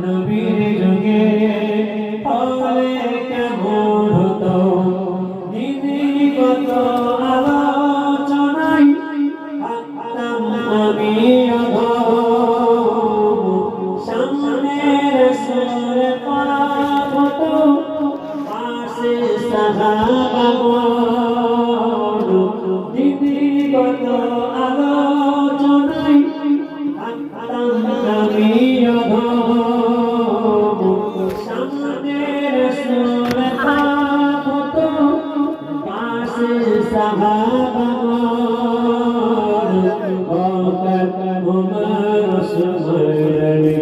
নবীর যুগে হলে কেমন হতো দিদিগত আলোচনায় থাকতাম আমি সামনের সুরে পড়া হতো পাশে সাহাবাগণ দিদিগত আলোচনায় থাকতাম আমি সামনের সুরে পড়া হতো পাশে সাহাবাগণ বকর ওমর ওসমান আলী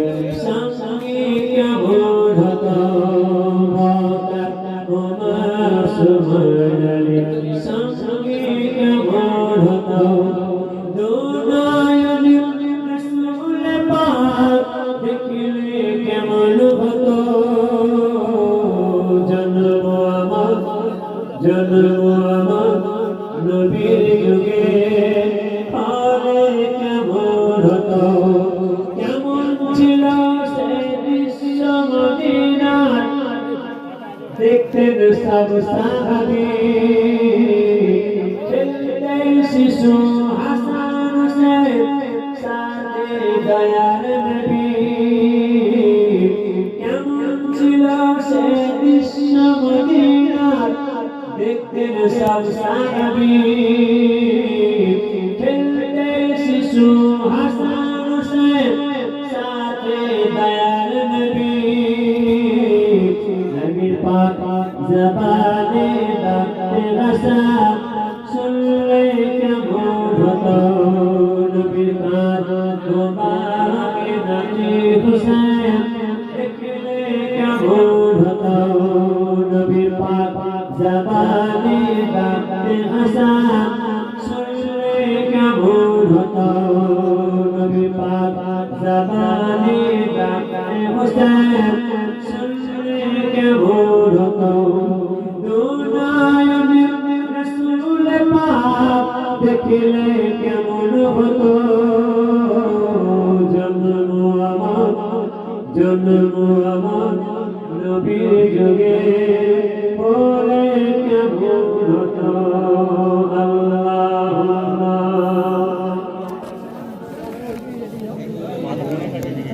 সঙ্গে কেমন হতো বকর ওমর ওসমান আলী সঙ্গে কেমন হতো দুনয়নে রাসূল পাক দেখলে কেমন হতো জন্ম আমার নবীর যুগে হলে কেমন হতো কেমন ছিল সে বিশ্ব মদিনা দেখতেন সব সাহাবী খেলতে শিশু হাসান হোসেন সাথে দয়ার নবী কেমন ছিল সে বিশ্ব মদিনা দেখতেন সব সাহাবী খেলতে শিশু হাসান হোসেন সাথে দয়ার নবী নবী পাক জবানে ডাকতে আসা শুনলে কেমন হতো নবীর কান মোবারকে নাচে হুসেন দেখলে কেমন হতো নবীর পাক জবানে ডাকতে আসা শুনলে কেমন হতো নবী পাক জবানে ডাকতে হুসেন শুনলে কেমন হতো দুনয়নে রাসূল পাক দেখলে কেমন হতো জন্ম আমার নবীর যুগে হলে কেমন হতো।